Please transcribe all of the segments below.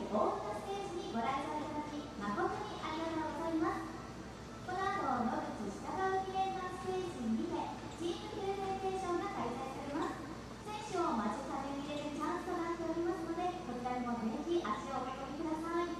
大型ステージにご来場いただき誠にありがとうございます。この後、野口下川記念館ステージにてチームプレゼンテーションが開催されます。選手を間近で見れるチャンスとなっておりますので、こちらにもぜひ足をお運びください。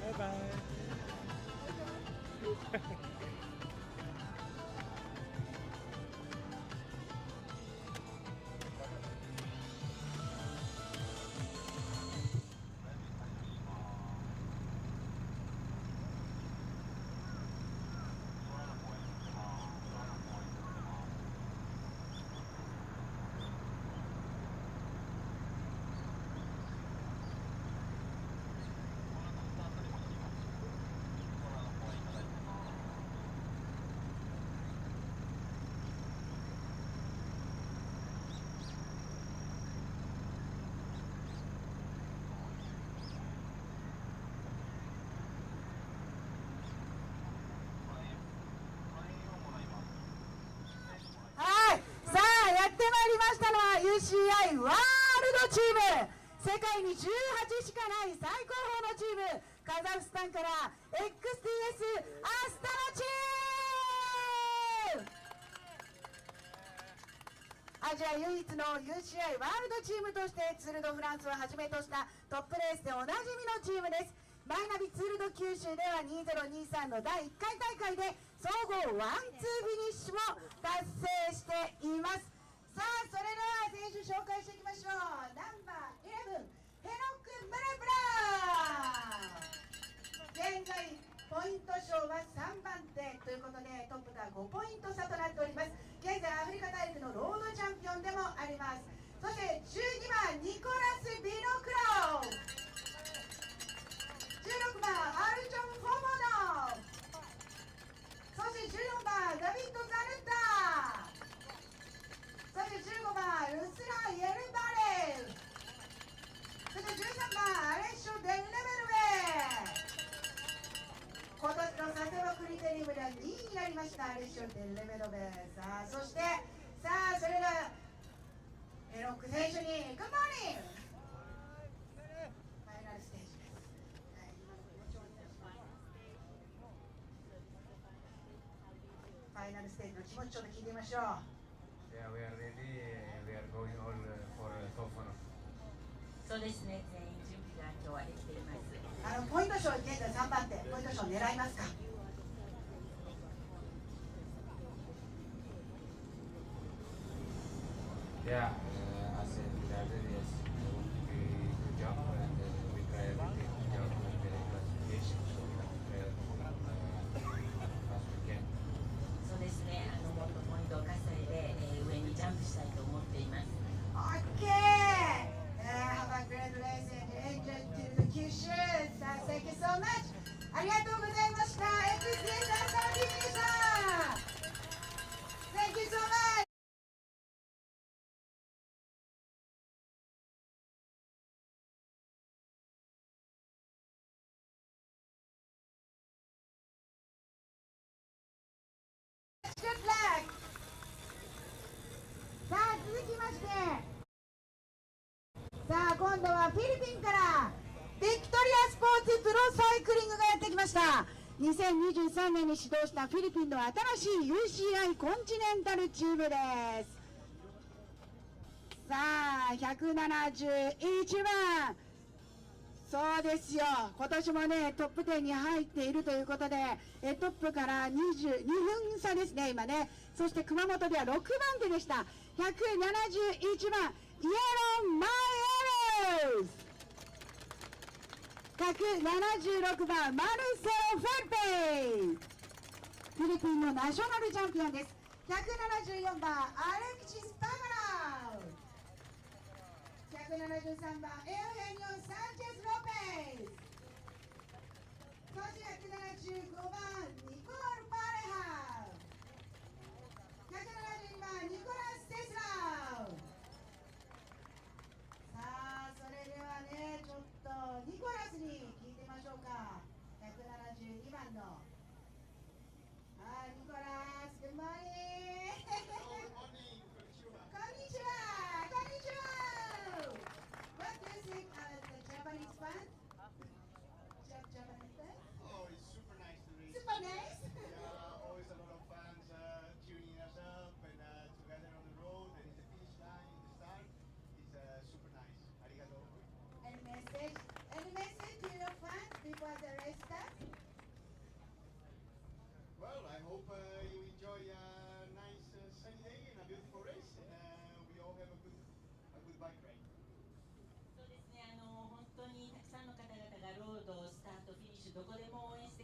バイバイ。UCI ワールドチーム、世界に18しかない最高峰のチーム、カザフスタンから XTS アスタナチーム、アジア唯一の UCI ワールドチームとしてツール・ド・フランスをはじめとしたトップレースでおなじみのチームです。マイナビツール・ド・九州では2023の第1回大会で総合ワン・ツーフィニッシュも達成しています。さあ、それでは選手紹介していきましょう。ナンバー11、ヘノック・ムレブラン。現在ポイント賞は3番手ということで、トップが5ポイント差となっております。現在アフリカ大陸のロードチャンピオンでもあります。そして12番ニコラス・ビノクロ、16番アルチョン・フォモノ、そして14番ダビッド・ザルタ、そして15番りました。レッションでレベルベ。さあそしてさあそれがロック選手にグッモーニング。ファイナルステージです。ファイナルステージの気持ちちょっと聞いてみましょう。Yeah, we are ready. We are going all for Tofano. そうですね、全員準備が今日はできています。ポイント賞、現在3番手、ポイント賞狙いますか。Yeah, as a leader, yes, I want to be good job and we try everything to job in the classification, so we have to try as we can. そうですね、もっとポイントを稼いで、上にジャンプしたいと思っています。OK! Have a great race and enjoy to the Kyushu. Thank you so much. ありがとうございました。XJ さんからでした。Thank you so much. Good luck. さあ続きまして、さあ今度はフィリピンからビクトリアスポーツプロサイクリングがやってきました。2023年に始動したフィリピンの新しい UCI コンチネンタルチームです。さあ171番、そうですよ、今年もねトップ10に入っているということで、トップから22分差ですね今ね。そして熊本では6番手でした。171番イエロン・マイエルス、176番マルセロ・フェルペイ、フィリピンのナショナルチャンピオンです。174番アレクシス・パマラウ、173番エウヘニオ・サンチェス・ロペス、そして175番ニコール・パレハ、172番ニコラス・テスラウ。さあそれではねちょっとニコラスに聞いてみましょうか。172番のニコラス、グッモーニング。こんにちは。こんにちは。What do you think of the Japanese fun? Japanese fun? Oh, it's super nice to race. Super nice. Yeah, always a lot of fans tuning us up and together on the road and in the finish line, in the start. It's super nice. Arigato. Any message? Any message to your fans before the race starts? Well, I hope you enjoy a nice sunny day and a beautiful race, and we all have a good bike ride. そうですね、本当にたくさんの方々がロード、スタート、フィニッシュ、どこでも応援して